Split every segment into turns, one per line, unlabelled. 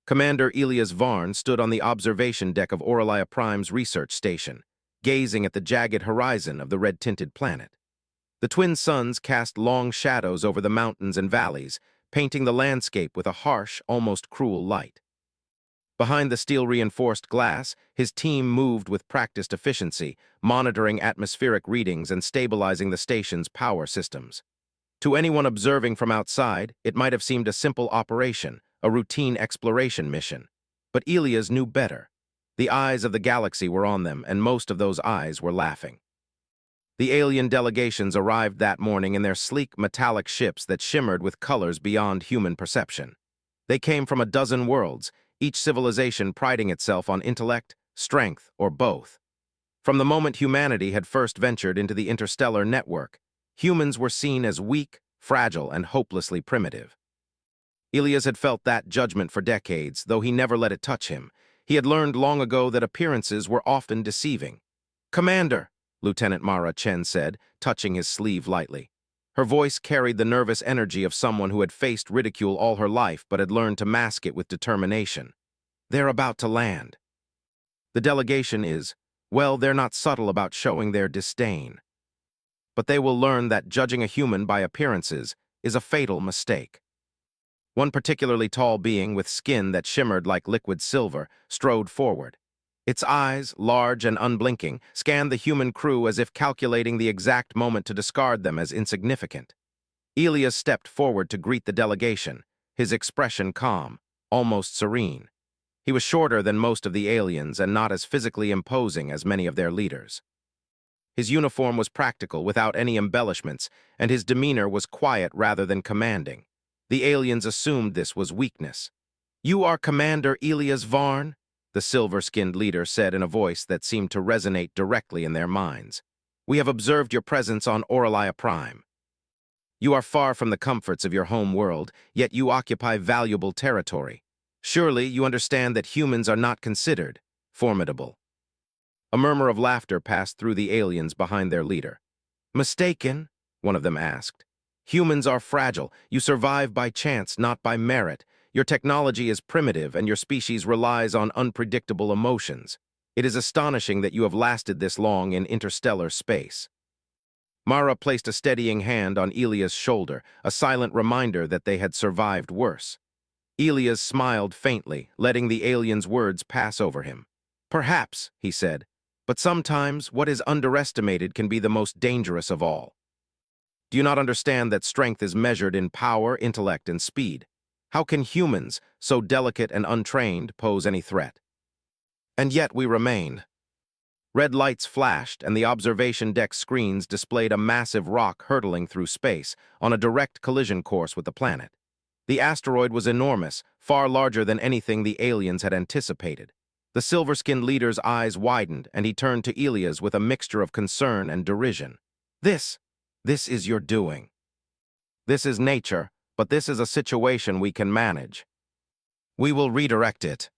Commander Elias Varn stood on the observation deck of Aurelia Prime's research station, gazing at the jagged horizon of the red-tinted planet. The twin suns cast long shadows over the mountains and valleys, painting the landscape with a harsh, almost cruel light. Behind the steel-reinforced glass, his team moved with practiced efficiency, monitoring atmospheric readings and stabilizing the station's power systems. To anyone observing from outside, it might have seemed a simple operation, a routine exploration mission. But Elias knew better. The eyes of the galaxy were on them, and most of those eyes were laughing. The alien delegations arrived that morning in their sleek, metallic ships that shimmered with colors beyond human perception. They came from a dozen worlds, each civilization priding itself on intellect, strength, or both. From the moment humanity had first ventured into the interstellar network, humans were seen as weak, fragile, and hopelessly primitive. Elias had felt that judgment for decades, though he never let it touch him. He had learned long ago that appearances were often deceiving. "Commander," Lieutenant Mara Chen said, touching his sleeve lightly. Her voice carried the nervous energy of someone who had faced ridicule all her life but had learned to mask it with determination. "They're about to land." The delegation is, well, they're not subtle about showing their disdain. But they will learn that judging a human by appearances is a fatal mistake. One particularly tall being with skin that shimmered like liquid silver strode forward. Its eyes, large and unblinking, scanned the human crew as if calculating the exact moment to discard them as insignificant. Elias stepped forward to greet the delegation, his expression calm, almost serene. He was shorter than most of the aliens and not as physically imposing as many of their leaders. His uniform was practical, without any embellishments, and his demeanor was quiet rather than commanding. The aliens assumed this was weakness. "You are Commander Elias Varn?" the silver-skinned leader said in a voice that seemed to resonate directly in their minds. "We have observed your presence on Aurelia Prime. You are far from the comforts of your home world, yet you occupy valuable territory. Surely you understand that humans are not considered formidable." A murmur of laughter passed through the aliens behind their leader. "Mistaken?" one of them asked. "Humans are fragile. You survive by chance, not by merit. Your technology is primitive, and your species relies on unpredictable emotions. It is astonishing that you have lasted this long in interstellar space." Mara placed a steadying hand on Elias' shoulder, a silent reminder that they had survived worse. Elias smiled faintly, letting the alien's words pass over him. "Perhaps," he said, "but sometimes what is underestimated can be the most dangerous of all. Do you not understand that strength is measured in power, intellect, and speed? How can humans, so delicate and untrained, pose any threat? And yet we remain." Red lights flashed, and the observation deck screens displayed a massive rock hurtling through space on a direct collision course with the planet. The asteroid was enormous, far larger than anything the aliens had anticipated. The silver-skinned leader's eyes widened, and he turned to Elias with a mixture of concern and derision. This is your doing. This is nature, but this is a situation we can manage. We will redirect it."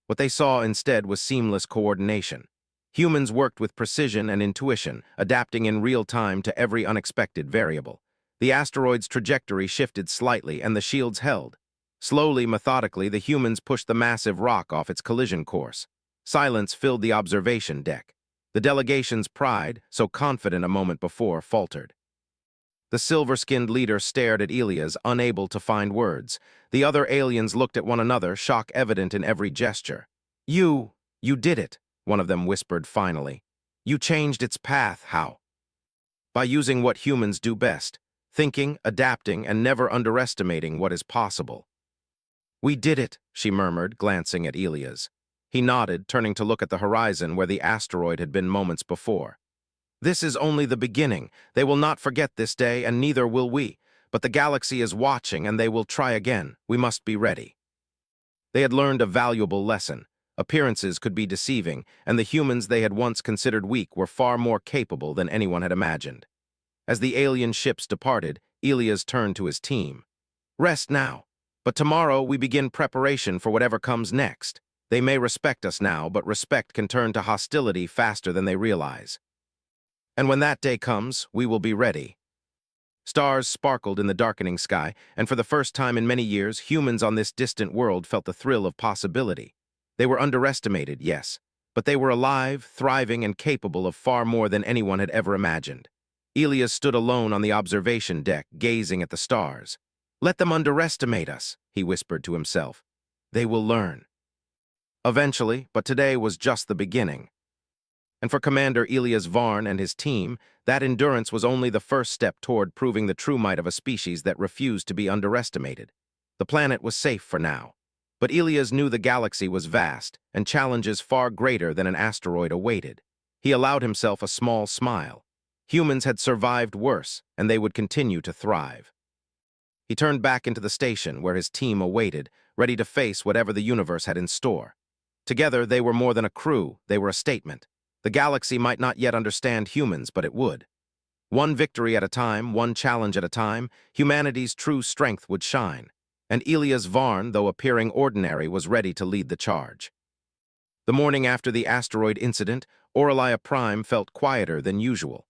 What they saw instead was seamless coordination. Humans worked with precision and intuition, adapting in real time to every unexpected variable. The asteroid's trajectory shifted slightly, and the shields held. Slowly, methodically, the humans pushed the massive rock off its collision course. Silence filled the observation deck. The delegation's pride, so confident a moment before, faltered. The silver-skinned leader stared at Elias, unable to find words. The other aliens looked at one another, shock evident in every gesture. You did it," one of them whispered finally. "You changed its path. How?" "By using what humans do best, thinking, adapting, and never underestimating what is possible." "We did it," she murmured, glancing at Elias. He nodded, turning to look at the horizon where the asteroid had been moments before. "This is only the beginning. They will not forget this day, and neither will we. But the galaxy is watching, and they will try again. We must be ready." They had learned a valuable lesson. Appearances could be deceiving, and the humans they had once considered weak were far more capable than anyone had imagined. As the alien ships departed, Elias turned to his team. "Rest now. But tomorrow we begin preparation for whatever comes next. They may respect us now, but respect can turn to hostility faster than they realize. And when that day comes, we will be ready." Stars sparkled in the darkening sky, and for the first time in many years, humans on this distant world felt the thrill of possibility. They were underestimated, yes, but they were alive, thriving, and capable of far more than anyone had ever imagined. Elias stood alone on the observation deck, gazing at the stars. "Let them underestimate us," he whispered to himself. "They will learn." Eventually, but today was just the beginning. And for Commander Elias Varn and his team, that endurance was only the first step toward proving the true might of a species that refused to be underestimated. The planet was safe for now. But Elias knew the galaxy was vast, and challenges far greater than an asteroid awaited. He allowed himself a small smile. Humans had survived worse, and they would continue to thrive. He turned back into the station where his team awaited, ready to face whatever the universe had in store. Together, they were more than a crew, they were a statement. The galaxy might not yet understand humans, but it would. One victory at a time, one challenge at a time, humanity's true strength would shine. And Elias Varn, though appearing ordinary, was ready to lead the charge. The morning after the asteroid incident, Orlia Prime felt quieter than usual.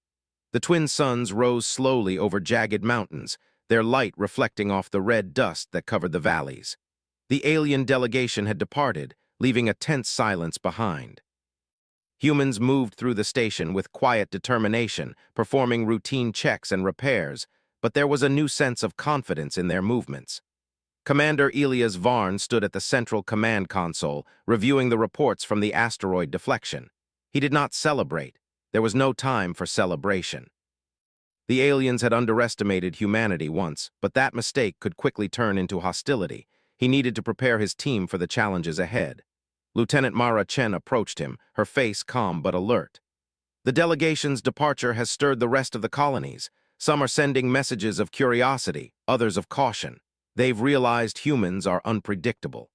The twin suns rose slowly over jagged mountains, their light reflecting off the red dust that covered the valleys. The alien delegation had departed, leaving a tense silence behind. Humans moved through the station with quiet determination, performing routine checks and repairs, but there was a new sense of confidence in their movements. Commander Elias Varn stood at the central command console, reviewing the reports from the asteroid deflection. He did not celebrate. There was no time for celebration. The aliens had underestimated humanity once, but that mistake could quickly turn into hostility. He needed to prepare his team for the challenges ahead. Lieutenant Mara Chen approached him, her face calm but alert. "The delegation's departure has stirred the rest of the colonies. Some are sending messages of curiosity, others of caution. They've realized humans are unpredictable.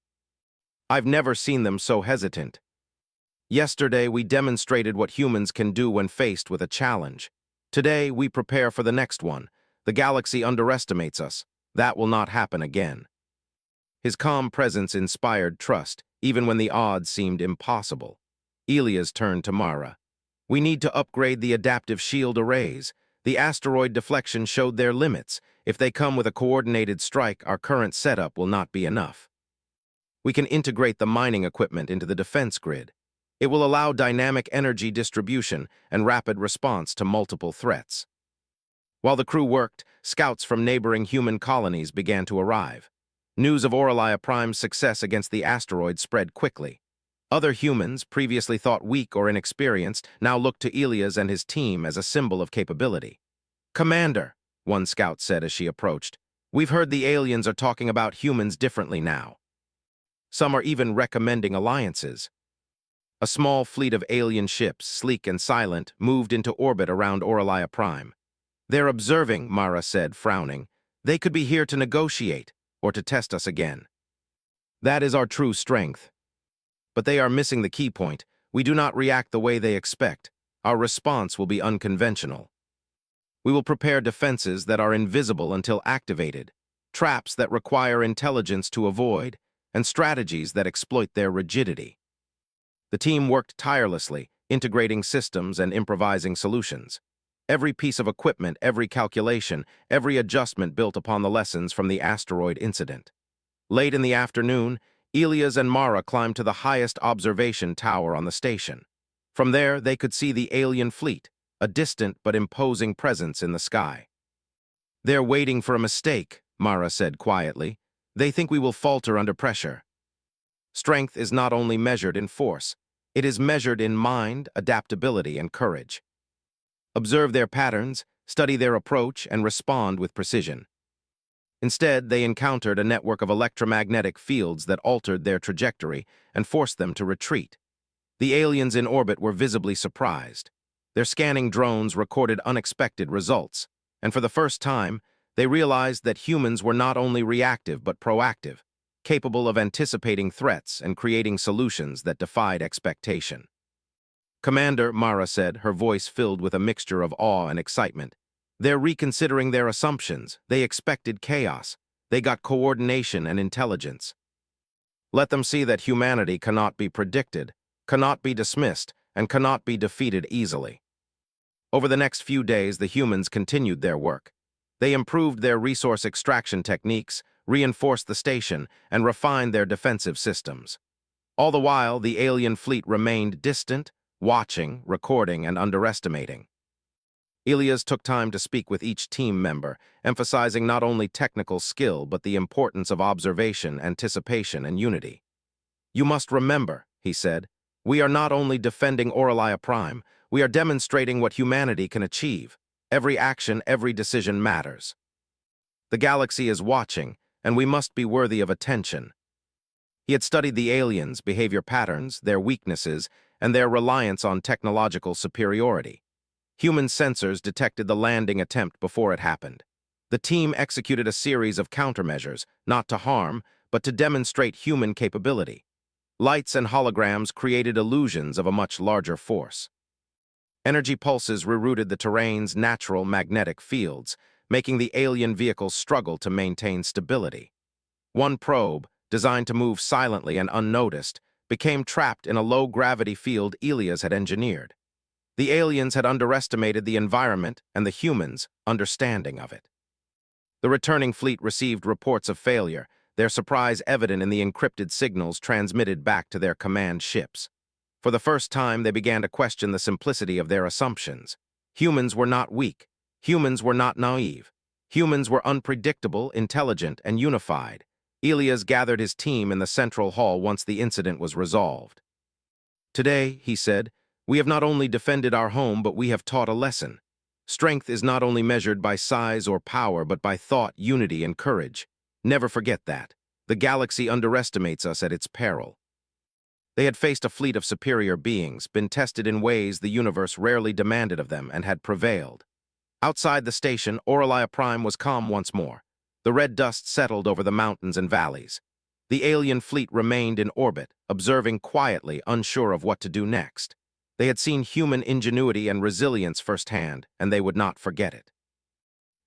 I've never seen them so hesitant. Yesterday, we demonstrated what humans can do when faced with a challenge. Today, we prepare for the next one. The galaxy underestimates us. That will not happen again." His calm presence inspired trust, even when the odds seemed impossible. Elias turned to Mara. "We need to upgrade the adaptive shield arrays. The asteroid deflection showed their limits. If they come with a coordinated strike, our current setup will not be enough. We can integrate the mining equipment into the defense grid. It will allow dynamic energy distribution and rapid response to multiple threats." While the crew worked, scouts from neighboring human colonies began to arrive. News of Orlia Prime's success against the asteroid spread quickly. Other humans, previously thought weak or inexperienced, now looked to Elias and his team as a symbol of capability. "Commander," one scout said as she approached, "we've heard the aliens are talking about humans differently now. Some are even recommending alliances." A small fleet of alien ships, sleek and silent, moved into orbit around Orlia Prime. "They're observing," Mara said, frowning. "They could be here to negotiate, or to test us again. That is our true strength. But they are missing the key point. We do not react the way they expect. Our response will be unconventional. We will prepare defenses that are invisible until activated, traps that require intelligence to avoid, and strategies that exploit their rigidity." The team worked tirelessly, integrating systems and improvising solutions. Every piece of equipment, every calculation, every adjustment built upon the lessons from the asteroid incident. Late in the afternoon, Elias and Mara climbed to the highest observation tower on the station. From there, they could see the alien fleet, a distant but imposing presence in the sky. "They're waiting for a mistake," Mara said quietly. "They think we will falter under pressure." Strength is not only measured in force, it is measured in mind, adaptability, and courage. Observe their patterns, study their approach, and respond with precision. Instead, they encountered a network of electromagnetic fields that altered their trajectory and forced them to retreat. The aliens in orbit were visibly surprised. Their scanning drones recorded unexpected results, and for the first time, they realized that humans were not only reactive but proactive, capable of anticipating threats and creating solutions that defied expectation. "Commander," Mara said, her voice filled with a mixture of awe and excitement, "they're reconsidering their assumptions. They expected chaos. They got coordination and intelligence. Let them see that humanity cannot be predicted, cannot be dismissed, and cannot be defeated easily." Over the next few days, the humans continued their work. They improved their resource extraction techniques, reinforced the station, and refined their defensive systems. All the while, the alien fleet remained distant, watching, recording, and underestimating. Ilias took time to speak with each team member, emphasizing not only technical skill but the importance of observation, anticipation, and unity. "You must remember," he said, "we are not only defending Oralia Prime, we are demonstrating what humanity can achieve. Every action, every decision matters. The galaxy is watching, and we must be worthy of attention." He had studied the aliens' behavior patterns, their weaknesses, and their reliance on technological superiority. Human sensors detected the landing attempt before it happened. The team executed a series of countermeasures, not to harm, but to demonstrate human capability. Lights and holograms created illusions of a much larger force. Energy pulses rerouted the terrain's natural magnetic fields, making the alien vehicles struggle to maintain stability. One probe, designed to move silently and unnoticed, became trapped in a low-gravity field Ilias had engineered. The aliens had underestimated the environment and the humans' understanding of it. The returning fleet received reports of failure, their surprise evident in the encrypted signals transmitted back to their command ships. For the first time, they began to question the simplicity of their assumptions. Humans were not weak. Humans were not naive. Humans were unpredictable, intelligent, and unified. Ilias gathered his team in the central hall once the incident was resolved. "Today," he said, "we have not only defended our home, but we have taught a lesson. Strength is not only measured by size or power, but by thought, unity, and courage. Never forget that. The galaxy underestimates us at its peril." They had faced a fleet of superior beings, been tested in ways the universe rarely demanded of them, and had prevailed. Outside the station, Oralia Prime was calm once more. The red dust settled over the mountains and valleys. The alien fleet remained in orbit, observing quietly, unsure of what to do next. They had seen human ingenuity and resilience firsthand, and they would not forget it.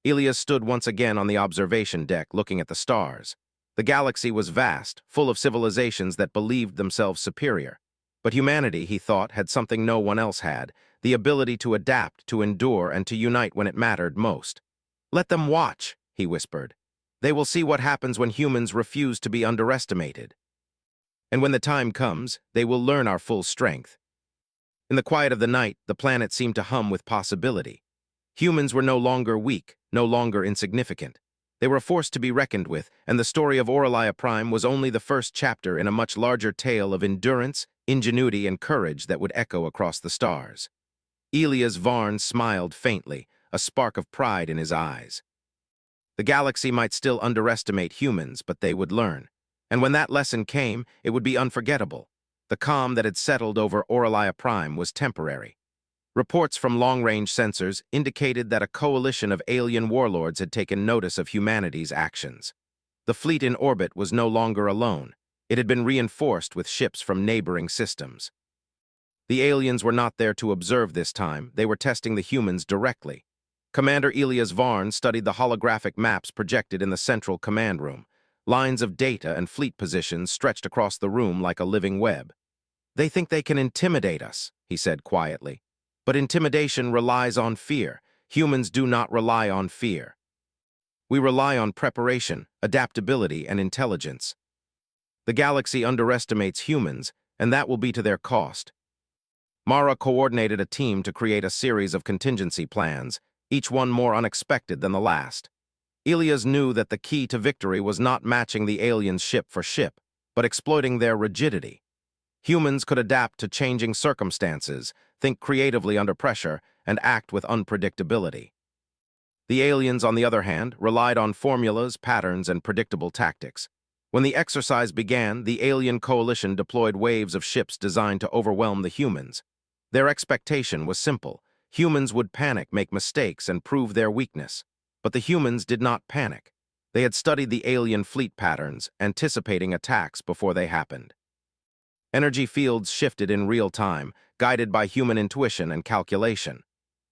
Ilias stood once again on the observation deck, looking at the stars. The galaxy was vast, full of civilizations that believed themselves superior. But humanity, he thought, had something no one else had, the ability to adapt, to endure, and to unite when it mattered most. "Let them watch," he whispered. "They will see what happens when humans refuse to be underestimated. And when the time comes, they will learn our full strength." In the quiet of the night, the planet seemed to hum with possibility. Humans were no longer weak, no longer insignificant. They were a force to be reckoned with, and the story of Oralia Prime was only the first chapter in a much larger tale of endurance, ingenuity, and courage that would echo across the stars. Ilias Varn smiled faintly, a spark of pride in his eyes. The galaxy might still underestimate humans, but they would learn. And when that lesson came, it would be unforgettable. The calm that had settled over Oralia Prime was temporary. Reports from long-range sensors indicated that a coalition of alien warlords had taken notice of humanity's actions. The fleet in orbit was no longer alone. It had been reinforced with ships from neighboring systems. The aliens were not there to observe this time. They were testing the humans directly. Commander Ilias Varn studied the holographic maps projected in the central command room. Lines of data and fleet positions stretched across the room like a living web. "They think they can intimidate us," he said quietly. "But intimidation relies on fear. Humans do not rely on fear. We rely on preparation, adaptability, and intelligence. The galaxy underestimates humans, and that will be to their cost." Mara coordinated a team to create a series of contingency plans, each one more unexpected than the last. Ilias knew that the key to victory was not matching the aliens ship for ship, but exploiting their rigidity. Humans could adapt to changing circumstances, think creatively under pressure, and act with unpredictability. The aliens, on the other hand, relied on formulas, patterns, and predictable tactics. When the exercise began, the alien coalition deployed waves of ships designed to overwhelm the humans. Their expectation was simple. Humans would panic, make mistakes, and prove their weakness. But the humans did not panic. They had studied the alien fleet patterns, anticipating attacks before they happened. Energy fields shifted in real time, guided by human intuition and calculation.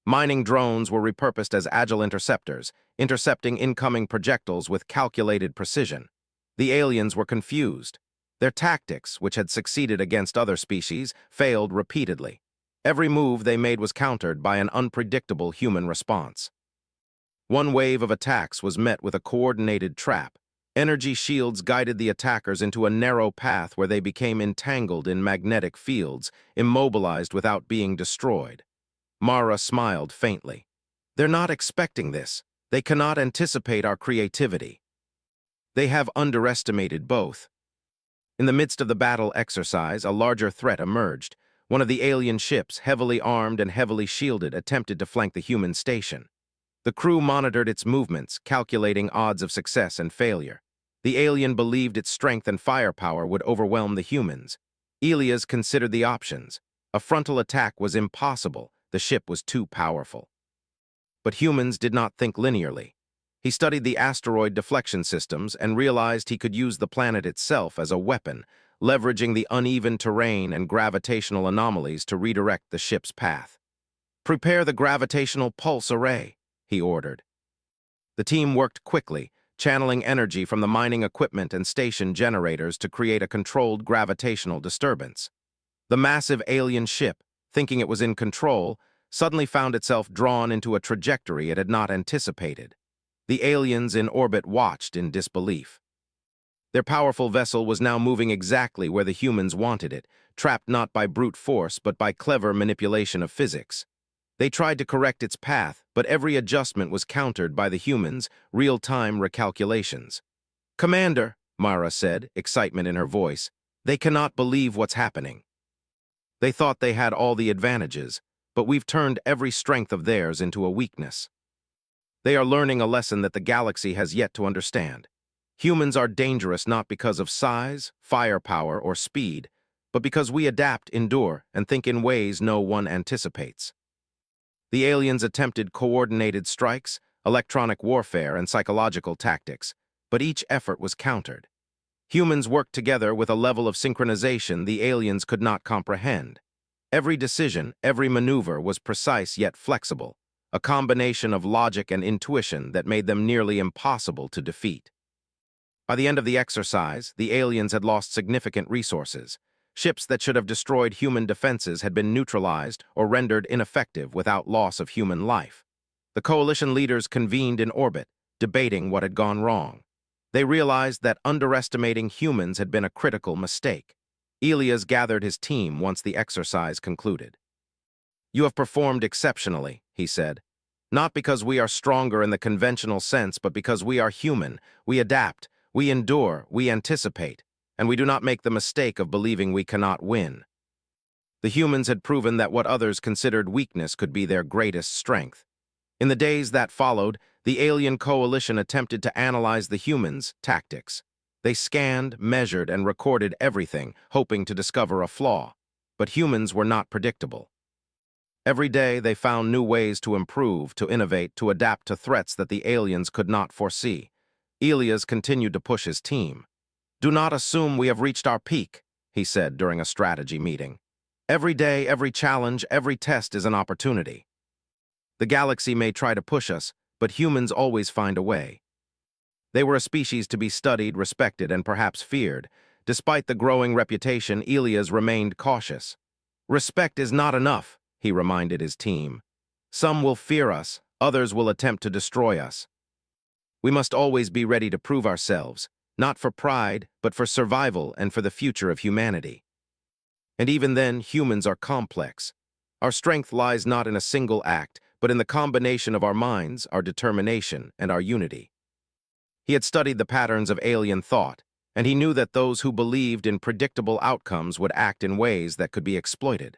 Mining drones were repurposed as agile interceptors, intercepting incoming projectiles with calculated precision. The aliens were confused. Their tactics, which had succeeded against other species, failed repeatedly. Every move they made was countered by an unpredictable human response. One wave of attacks was met with a coordinated trap. Energy shields guided the attackers into a narrow path where they became entangled in magnetic fields, immobilized without being destroyed. Mara smiled faintly. They're not expecting this. They cannot anticipate our creativity. They have underestimated both. In the midst of the battle exercise, a larger threat emerged. One of the alien ships, heavily armed and heavily shielded, attempted to flank the human station. The crew monitored its movements, calculating odds of success and failure. The alien believed its strength and firepower would overwhelm the humans. Elias considered the options. A frontal attack was impossible. The ship was too powerful. But humans did not think linearly. He studied the asteroid deflection systems and realized he could use the planet itself as a weapon, leveraging the uneven terrain and gravitational anomalies to redirect the ship's path. "Prepare the gravitational pulse array," he ordered. The team worked quickly, channeling energy from the mining equipment and station generators to create a controlled gravitational disturbance. The massive alien ship, thinking it was in control, suddenly found itself drawn into a trajectory it had not anticipated. The aliens in orbit watched in disbelief. Their powerful vessel was now moving exactly where the humans wanted it, trapped not by brute force but by clever manipulation of physics. They tried to correct its path, but every adjustment was countered by the humans' real-time recalculations. "Commander," Mara said, excitement in her voice, "they cannot believe what's happening. They thought they had all the advantages, but we've turned every strength of theirs into a weakness. They are learning a lesson that the galaxy has yet to understand. Humans are dangerous not because of size, firepower, or speed, but because we adapt, endure, and think in ways no one anticipates." The aliens attempted coordinated strikes, electronic warfare, and psychological tactics, but each effort was countered. Humans worked together with a level of synchronization the aliens could not comprehend. Every decision, every maneuver was precise yet flexible, a combination of logic and intuition that made them nearly impossible to defeat. By the end of the exercise, the aliens had lost significant resources. Ships that should have destroyed human defenses had been neutralized or rendered ineffective without loss of human life. The coalition leaders convened in orbit, debating what had gone wrong. They realized that underestimating humans had been a critical mistake. Elias gathered his team once the exercise concluded. "You have performed exceptionally," he said. "Not because we are stronger in the conventional sense, but because we are human. We adapt, we endure, we anticipate, and we do not make the mistake of believing we cannot win." The humans had proven that what others considered weakness could be their greatest strength. In the days that followed, the alien coalition attempted to analyze the humans' tactics. They scanned, measured, and recorded everything, hoping to discover a flaw. But humans were not predictable. Every day they found new ways to improve, to innovate, to adapt to threats that the aliens could not foresee. Elias continued to push his team. "Do not assume we have reached our peak," he said during a strategy meeting. "Every day, every challenge, every test is an opportunity. The galaxy may try to push us, but humans always find a way." They were a species to be studied, respected, and perhaps feared. Despite the growing reputation, Elias remained cautious. "Respect is not enough," he reminded his team. "Some will fear us, others will attempt to destroy us. We must always be ready to prove ourselves, not for pride, but for survival and for the future of humanity. And even then, humans are complex. Our strength lies not in a single act, but in the combination of our minds, our determination, and our unity." He had studied the patterns of alien thought, and he knew that those who believed in predictable outcomes would act in ways that could be exploited.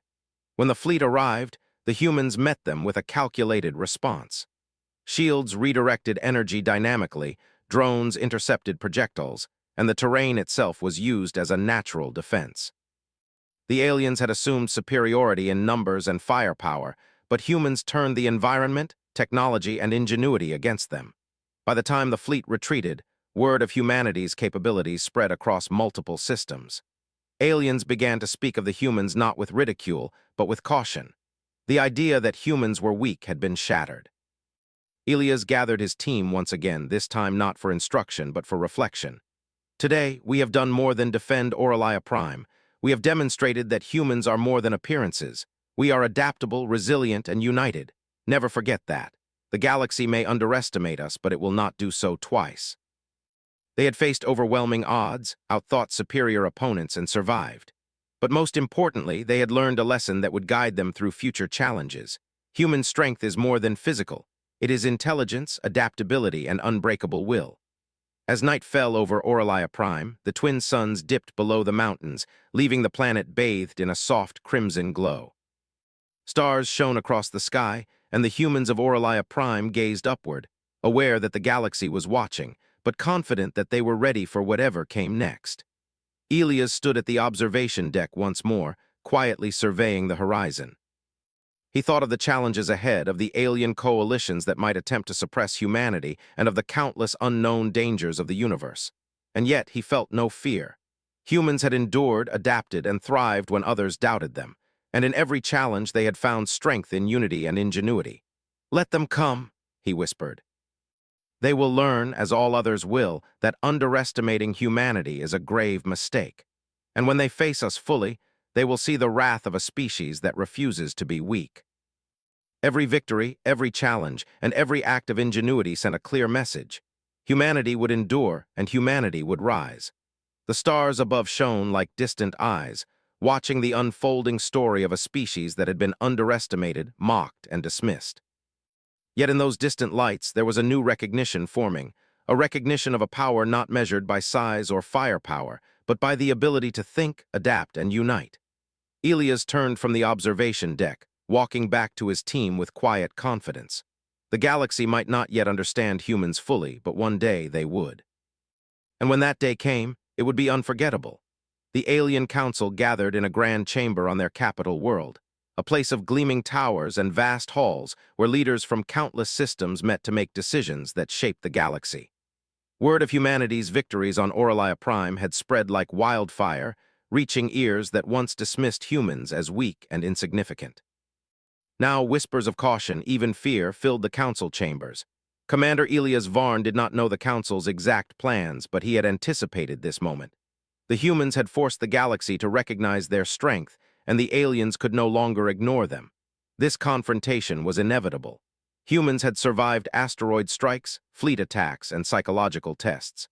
When the fleet arrived, the humans met them with a calculated response. Shields redirected energy dynamically, drones intercepted projectiles, and the terrain itself was used as a natural defense. The aliens had assumed superiority in numbers and firepower, but humans turned the environment, technology, and ingenuity against them. By the time the fleet retreated, word of humanity's capabilities spread across multiple systems. Aliens began to speak of the humans not with ridicule, but with caution. The idea that humans were weak had been shattered. Elias gathered his team once again, this time not for instruction, but for reflection. "Today, we have done more than defend Orlaia Prime. We have demonstrated that humans are more than appearances. We are adaptable, resilient, and united. Never forget that. The galaxy may underestimate us, but it will not do so twice. They had faced overwhelming odds, outthought superior opponents, and survived. But most importantly, they had learned a lesson that would guide them through future challenges. Human strength is more than physical. It is intelligence, adaptability, and unbreakable will. As night fell over Orlaia Prime, the twin suns dipped below the mountains, leaving the planet bathed in a soft crimson glow. Stars shone across the sky, and the humans of Orlaia Prime gazed upward, aware that the galaxy was watching, but confident that they were ready for whatever came next. Elias stood at the observation deck once more, quietly surveying the horizon. He thought of the challenges ahead, of the alien coalitions that might attempt to suppress humanity, and of the countless unknown dangers of the universe. And yet he felt no fear. Humans had endured, adapted, and thrived when others doubted them, and in every challenge they had found strength in unity and ingenuity. "Let them come," he whispered. "They will learn, as all others will, that underestimating humanity is a grave mistake. And when they face us fully, they will see the wrath of a species that refuses to be weak." Every victory, every challenge, and every act of ingenuity sent a clear message. Humanity would endure, and humanity would rise. The stars above shone like distant eyes, watching the unfolding story of a species that had been underestimated, mocked, and dismissed. Yet in those distant lights, there was a new recognition forming, a recognition of a power not measured by size or firepower, but by the ability to think, adapt, and unite. Elias turned from the observation deck, walking back to his team with quiet confidence. The galaxy might not yet understand humans fully, but one day they would. And when that day came, it would be unforgettable. The alien council gathered in a grand chamber on their capital world, a place of gleaming towers and vast halls where leaders from countless systems met to make decisions that shaped the galaxy. Word of humanity's victories on Orlaia Prime had spread like wildfire, reaching ears that once dismissed humans as weak and insignificant. Now whispers of caution, even fear, filled the council chambers. Commander Elias Varn did not know the council's exact plans, but he had anticipated this moment. The humans had forced the galaxy to recognize their strength, and the aliens could no longer ignore them. This confrontation was inevitable. Humans had survived asteroid strikes, fleet attacks, and psychological tests.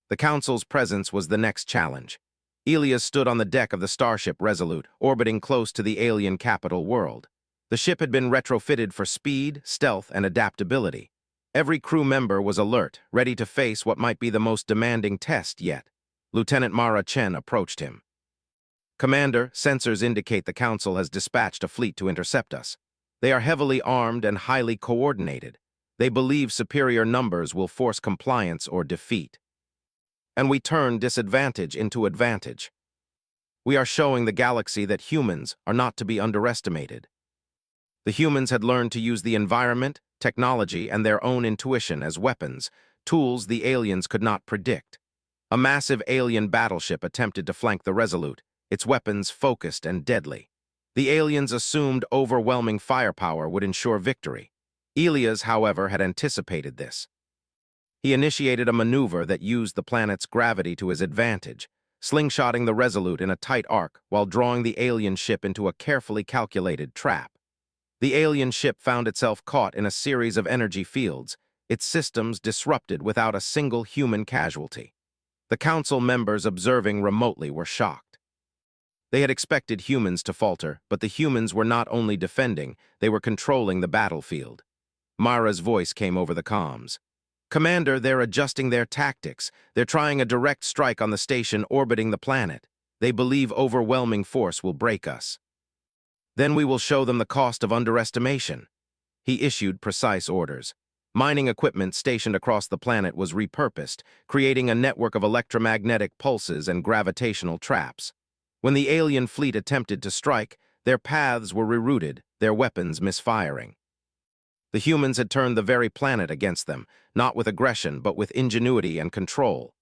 The council's presence was the next challenge. Elias stood on the deck of the starship Resolute, orbiting close to the alien capital world. The ship had been retrofitted for speed, stealth, and adaptability. Every crew member was alert, ready to face what might be the most demanding test yet. Lieutenant Mara Chen approached him. "Commander, sensors indicate the Council has dispatched a fleet to intercept us. They are heavily armed and highly coordinated. They believe superior numbers will force compliance or defeat. And we turn disadvantage into advantage. We are showing the galaxy that humans are not to be underestimated." The humans had learned to use the environment, technology, and their own intuition as weapons, tools the aliens could not predict. A massive alien battleship attempted to flank the Resolute, its weapons focused and deadly. The aliens assumed overwhelming firepower would ensure victory. Elias, however, had anticipated this. He initiated a maneuver that used the planet's gravity to his advantage, slingshotting the Resolute in a tight arc while drawing the alien ship into a carefully calculated trap. The alien ship found itself caught in a series of energy fields, its systems disrupted without a single human casualty. The council members observing remotely were shocked. They had expected humans to falter, but the humans were not only defending, they were controlling the battlefield. Mara's voice came over the comms. "Commander, they're adjusting their tactics. They're trying a direct strike on the station orbiting the planet. They believe overwhelming force will break us. Then we will show them the cost of underestimation." He issued precise orders. Mining equipment stationed across the planet was repurposed, creating a network of electromagnetic pulses and gravitational traps. When the alien fleet attempted to strike, their paths were rerouted, their weapons misfiring. The humans had turned the very planet against them, not with aggression but with ingenuity and control.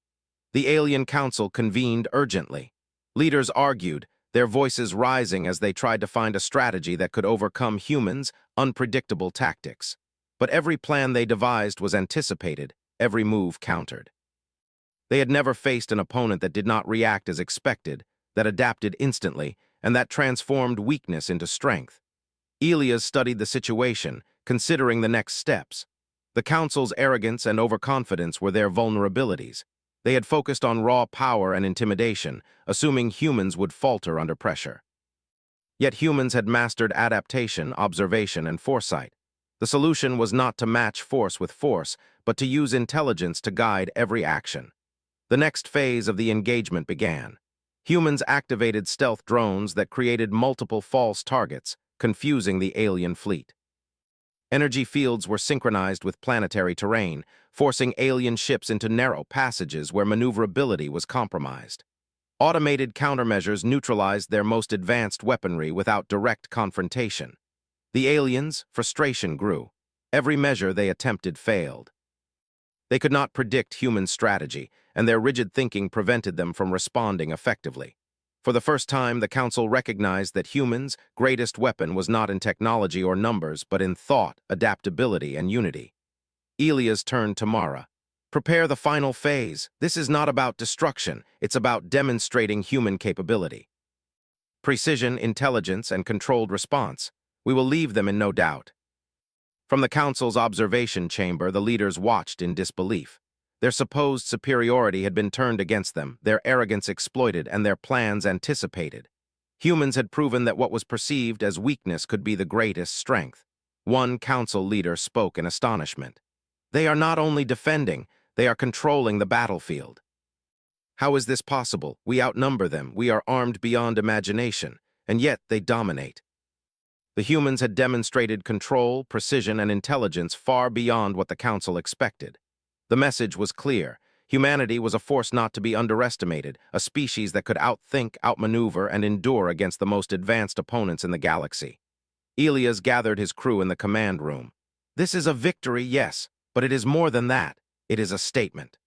The alien council convened urgently. Leaders argued, their voices rising as they tried to find a strategy that could overcome humans' unpredictable tactics. But every plan they devised was anticipated, every move countered. They had never faced an opponent that did not react as expected, that adapted instantly, and that transformed weakness into strength. Elias studied the situation, considering the next steps. The Council's arrogance and overconfidence were their vulnerabilities. They had focused on raw power and intimidation, assuming humans would falter under pressure. Yet humans had mastered adaptation, observation, and foresight. The solution was not to match force with force, but to use intelligence to guide every action. The next phase of the engagement began. Humans activated stealth drones that created multiple false targets, confusing the alien fleet. Energy fields were synchronized with planetary terrain, forcing alien ships into narrow passages where maneuverability was compromised. Automated countermeasures neutralized their most advanced weaponry without direct confrontation. The aliens' frustration grew. Every measure they attempted failed. They could not predict human strategy, and their rigid thinking prevented them from responding effectively. For the first time, the Council recognized that humans' greatest weapon was not in technology or numbers, but in thought, adaptability, and unity. Elias turned to Mara. Prepare the final phase. This is not about destruction. It's about demonstrating human capability. Precision, intelligence, and controlled response. We will leave them in no doubt. From the Council's observation chamber, the leaders watched in disbelief. Their supposed superiority had been turned against them, their arrogance exploited, and their plans anticipated. Humans had proven that what was perceived as weakness could be the greatest strength. One Council leader spoke in astonishment. They are not only defending, they are controlling the battlefield. How is this possible? We outnumber them, we are armed beyond imagination, and yet they dominate. The humans had demonstrated control, precision, and intelligence far beyond what the Council expected. The message was clear. Humanity was a force not to be underestimated, a species that could outthink, outmaneuver, and endure against the most advanced opponents in the galaxy. Elias gathered his crew in the command room. This is a victory, yes, but it is more than that. It is a statement.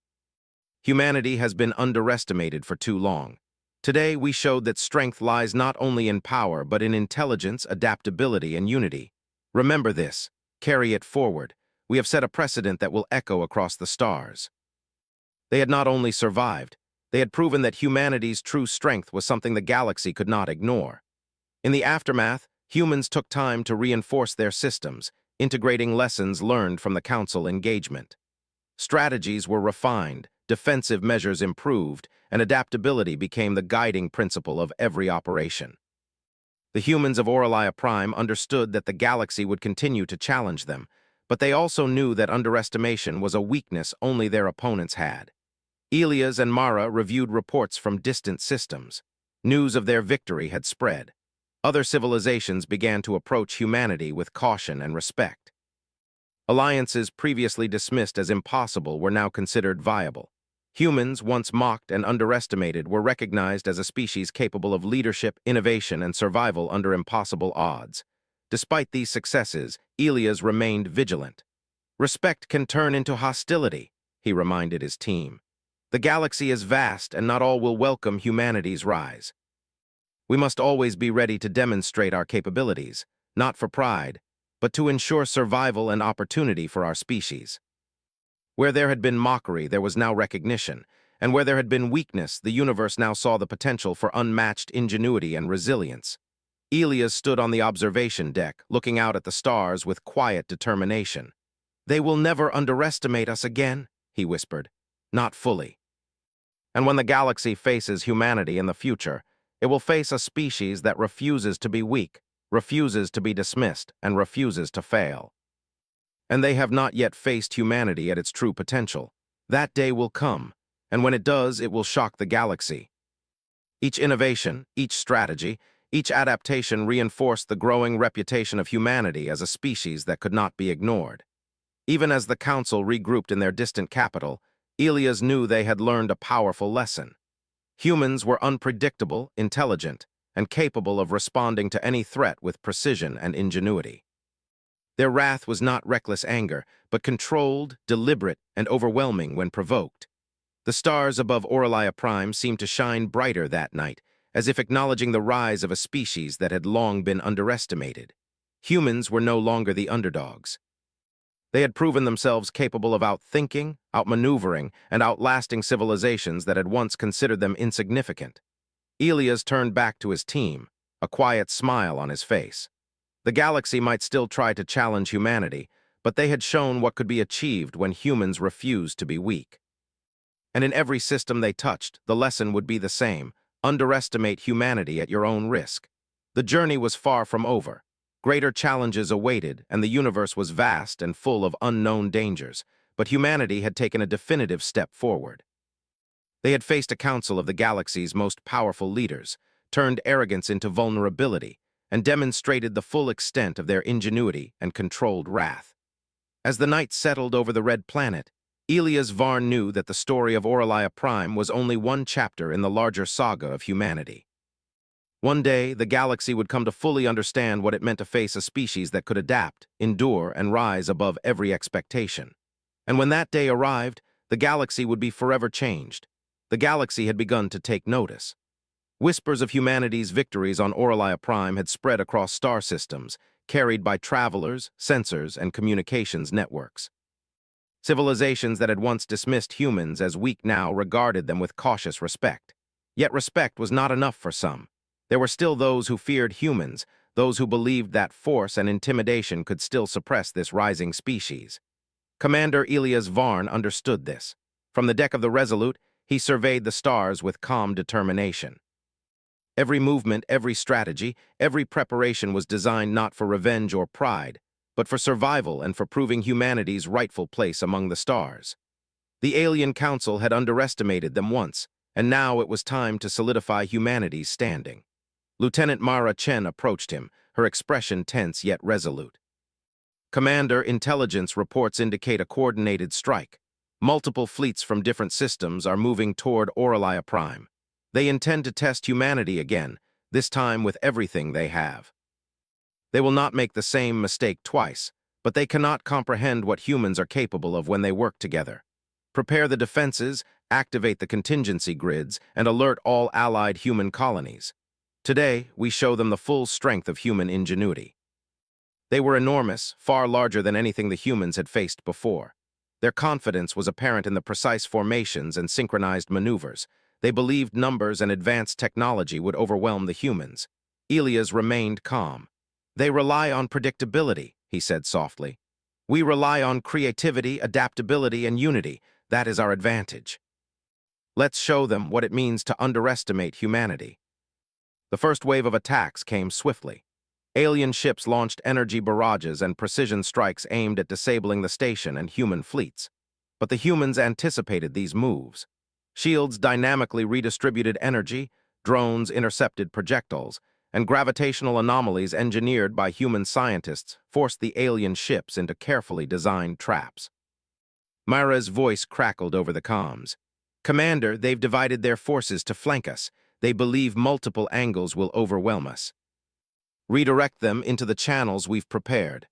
Humanity has been underestimated for too long. Today, we showed that strength lies not only in power, but in intelligence, adaptability, and unity. Remember this. Carry it forward. We have set a precedent that will echo across the stars. They had not only survived, they had proven that humanity's true strength was something the galaxy could not ignore. In the aftermath, humans took time to reinforce their systems, integrating lessons learned from the Council engagement. Strategies were refined, defensive measures improved, and adaptability became the guiding principle of every operation. The humans of Orlia Prime understood that the galaxy would continue to challenge them, but they also knew that underestimation was a weakness only their opponents had. Elias and Mara reviewed reports from distant systems. News of their victory had spread. Other civilizations began to approach humanity with caution and respect. Alliances previously dismissed as impossible were now considered viable. Humans, once mocked and underestimated, were recognized as a species capable of leadership, innovation, and survival under impossible odds. Despite these successes, Elias remained vigilant. Respect can turn into hostility, he reminded his team. The galaxy is vast, and not all will welcome humanity's rise. We must always be ready to demonstrate our capabilities, not for pride, but to ensure survival and opportunity for our species. Where there had been mockery, there was now recognition, and where there had been weakness, the universe now saw the potential for unmatched ingenuity and resilience. Elias stood on the observation deck, looking out at the stars with quiet determination. "They will never underestimate us again," he whispered. "Not fully." And when the galaxy faces humanity in the future, it will face a species that refuses to be weak, refuses to be dismissed, and refuses to fail. And they have not yet faced humanity at its true potential. That day will come, and when it does, it will shock the galaxy. Each innovation, each strategy, each adaptation reinforced the growing reputation of humanity as a species that could not be ignored. Even as the Council regrouped in their distant capital, Elias knew they had learned a powerful lesson. Humans were unpredictable, intelligent, and capable of responding to any threat with precision and ingenuity. Their wrath was not reckless anger, but controlled, deliberate, and overwhelming when provoked. The stars above Orlia Prime seemed to shine brighter that night, as if acknowledging the rise of a species that had long been underestimated. Humans were no longer the underdogs. They had proven themselves capable of outthinking, outmaneuvering, and outlasting civilizations that had once considered them insignificant. Elias turned back to his team, a quiet smile on his face. The galaxy might still try to challenge humanity, but they had shown what could be achieved when humans refused to be weak. And in every system they touched, the lesson would be the same: underestimate humanity at your own risk. The journey was far from over. Greater challenges awaited, and the universe was vast and full of unknown dangers, but humanity had taken a definitive step forward. They had faced a council of the galaxy's most powerful leaders, turned arrogance into vulnerability, and demonstrated the full extent of their ingenuity and controlled wrath. As the night settled over the red planet, Elias Varn knew that the story of Orlaia Prime was only one chapter in the larger saga of humanity. One day, the galaxy would come to fully understand what it meant to face a species that could adapt, endure, and rise above every expectation. And when that day arrived, the galaxy would be forever changed. The galaxy had begun to take notice. Whispers of humanity's victories on Orlaia Prime had spread across star systems, carried by travelers, sensors, and communications networks. Civilizations that had once dismissed humans as weak now regarded them with cautious respect. Yet respect was not enough for some. There were still those who feared humans, those who believed that force and intimidation could still suppress this rising species. Commander Elias Varn understood this. From the deck of the Resolute, he surveyed the stars with calm determination. Every movement, every strategy, every preparation was designed not for revenge or pride, but for survival and for proving humanity's rightful place among the stars. The Alien Council had underestimated them once, and now it was time to solidify humanity's standing. Lieutenant Mara Chen approached him, her expression tense yet resolute. Commander, intelligence reports indicate a coordinated strike. Multiple fleets from different systems are moving toward Orlaia Prime. They intend to test humanity again, this time with everything they have. They will not make the same mistake twice, but they cannot comprehend what humans are capable of when they work together. Prepare the defenses, activate the contingency grids, and alert all allied human colonies. Today, we show them the full strength of human ingenuity. They were enormous, far larger than anything the humans had faced before. Their confidence was apparent in the precise formations and synchronized maneuvers. They believed numbers and advanced technology would overwhelm the humans. Elias remained calm. They rely on predictability, he said softly. We rely on creativity, adaptability, and unity. That is our advantage. Let's show them what it means to underestimate humanity. The first wave of attacks came swiftly. Alien ships launched energy barrages and precision strikes aimed at disabling the station and human fleets. But the humans anticipated these moves. Shields dynamically redistributed energy, drones intercepted projectiles, and gravitational anomalies engineered by human scientists forced the alien ships into carefully designed traps. Myra's voice crackled over the comms. Commander, they've divided their forces to flank us. They believe multiple angles will overwhelm us. Redirect them into the channels we've prepared.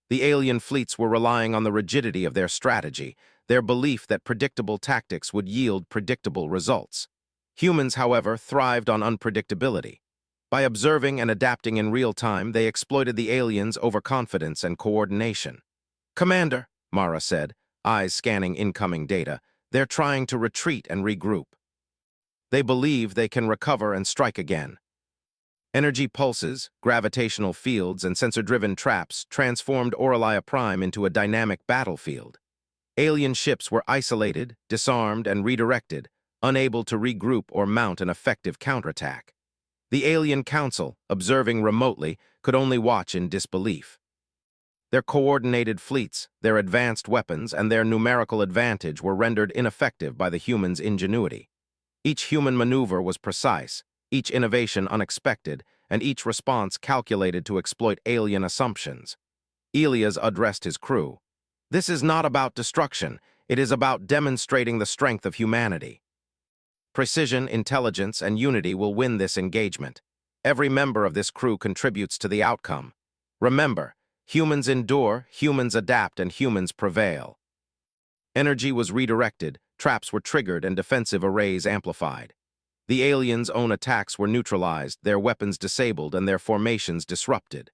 The alien fleets were relying on the rigidity of their strategy, their belief that predictable tactics would yield predictable results. Humans, however, thrived on unpredictability. By observing and adapting in real time, they exploited the aliens' overconfidence and coordination. Commander, Mara said, eyes scanning incoming data, they're trying to retreat and regroup. They believe they can recover and strike again. Energy pulses, gravitational fields, and sensor-driven traps transformed Orlaia Prime into a dynamic battlefield. Alien ships were isolated, disarmed, and redirected, unable to regroup or mount an effective counterattack. The Alien Council, observing remotely, could only watch in disbelief. Their coordinated fleets, their advanced weapons, and their numerical advantage were rendered ineffective by the humans' ingenuity. Each human maneuver was precise, each innovation unexpected, and each response calculated to exploit alien assumptions. Elias addressed his crew. This is not about destruction, it is about demonstrating the strength of humanity. Precision, intelligence, and unity will win this engagement. Every member of this crew contributes to the outcome. Remember, humans endure, humans adapt, and humans prevail. Energy was redirected, traps were triggered, and defensive arrays amplified. The aliens' own attacks were neutralized, their weapons disabled, and their formations disrupted.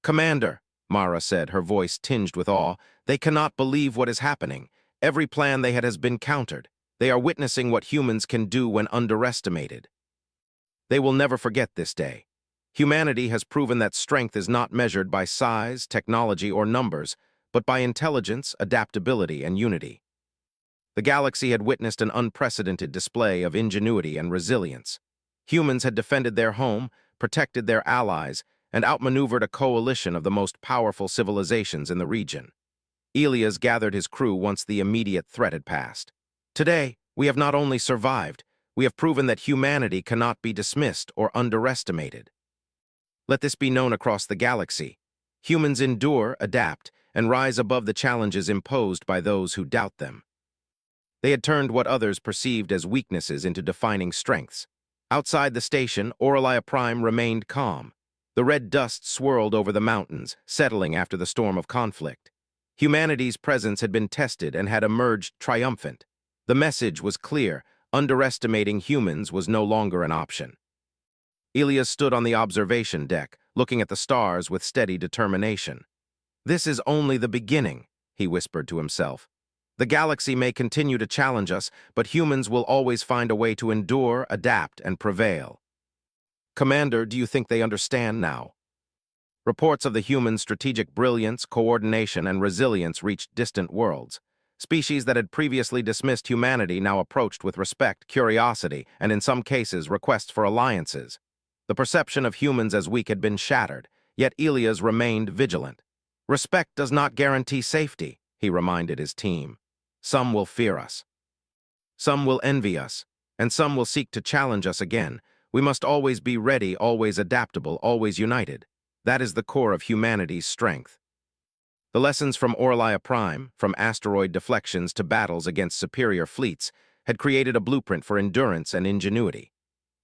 Commander, Mara said, her voice tinged with awe, they cannot believe what is happening. Every plan they had has been countered. They are witnessing what humans can do when underestimated. They will never forget this day. Humanity has proven that strength is not measured by size, technology, or numbers, but by intelligence, adaptability, and unity. The galaxy had witnessed an unprecedented display of ingenuity and resilience. Humans had defended their home, protected their allies, and outmaneuvered a coalition of the most powerful civilizations in the region. Elias gathered his crew once the immediate threat had passed. Today, we have not only survived, we have proven that humanity cannot be dismissed or underestimated. Let this be known across the galaxy. Humans endure, adapt, and rise above the challenges imposed by those who doubt them. They had turned what others perceived as weaknesses into defining strengths. Outside the station, Orlia Prime remained calm. The red dust swirled over the mountains, settling after the storm of conflict. Humanity's presence had been tested and had emerged triumphant. The message was clear: underestimating humans was no longer an option. Elias stood on the observation deck, looking at the stars with steady determination. "This is only the beginning," he whispered to himself. "The galaxy may continue to challenge us, but humans will always find a way to endure, adapt, and prevail." "Commander, do you think they understand now?" Reports of the humans' strategic brilliance, coordination, and resilience reached distant worlds. Species that had previously dismissed humanity now approached with respect, curiosity, and in some cases, requests for alliances. The perception of humans as weak had been shattered, yet Elias remained vigilant. "Respect does not guarantee safety," he reminded his team. "Some will fear us. Some will envy us, and some will seek to challenge us again. We must always be ready, always adaptable, always united. That is the core of humanity's strength." The lessons from Orlia Prime, from asteroid deflections to battles against superior fleets, had created a blueprint for endurance and ingenuity.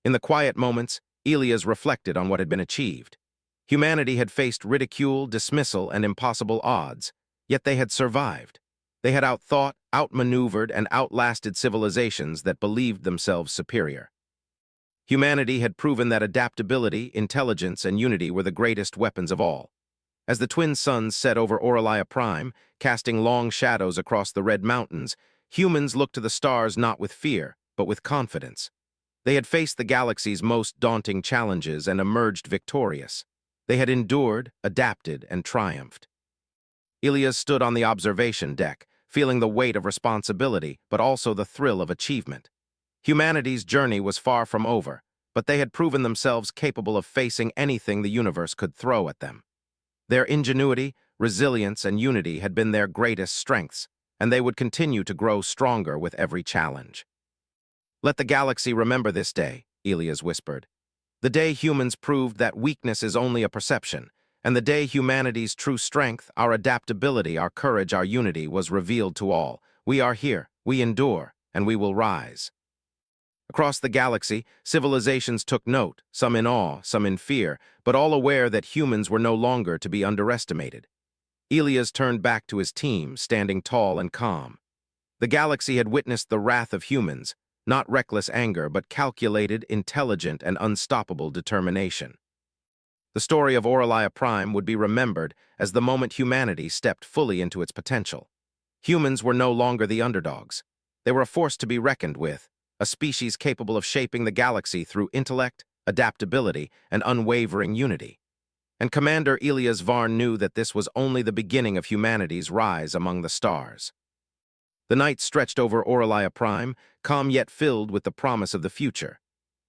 In the quiet moments, Elias reflected on what had been achieved. Humanity had faced ridicule, dismissal, and impossible odds, yet they had survived. They had outthought, outmaneuvered, and outlasted civilizations that believed themselves superior. Humanity had proven that adaptability, intelligence, and unity were the greatest weapons of all. As the twin suns set over Orlia Prime, casting long shadows across the red mountains, humans looked to the stars not with fear, but with confidence. They had faced the galaxy's most daunting challenges and emerged victorious. They had endured, adapted, and triumphed. Elias stood on the observation deck, feeling the weight of responsibility, but also the thrill of achievement. Humanity's journey was far from over, but they had proven themselves capable of facing anything the universe could throw at them. Their ingenuity, resilience, and unity had been their greatest strengths, and they would continue to grow stronger with every challenge. "Let the galaxy remember this day," Elias whispered. "The day humans proved that weakness is only a perception, and the day humanity's true strength, our adaptability, our courage, our unity was revealed to all. We are here, we endure, and we will rise." Across the galaxy, civilizations took note, some in awe, some in fear, but all aware that humans were no longer to be underestimated. Elias turned back to his team, standing tall and calm. The galaxy had witnessed the wrath of humans, not reckless anger, but calculated, intelligent, and unstoppable determination. The story of Orlia Prime would be remembered as the moment humanity stepped fully into its potential. Humans were no longer the underdogs. They were a force to be reckoned with, a species capable of shaping the galaxy through intellect, adaptability, and unwavering unity. And Commander Elias Varn knew that this was only the beginning of humanity's rise among the stars. The night stretched over Orlia Prime, calm yet filled with the promise of the future.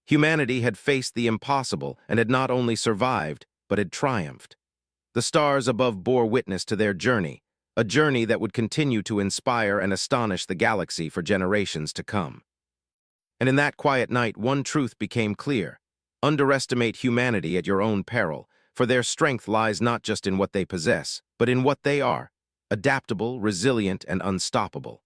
Humanity had faced the impossible and had not only survived, but had triumphed. The stars above bore witness to their journey, a journey that would continue to inspire and astonish the galaxy for generations to come. And in that quiet night, one truth became clear: underestimate humanity at your own peril, for their strength lies not just in what they possess, but in what they are: adaptable, resilient, and unstoppable.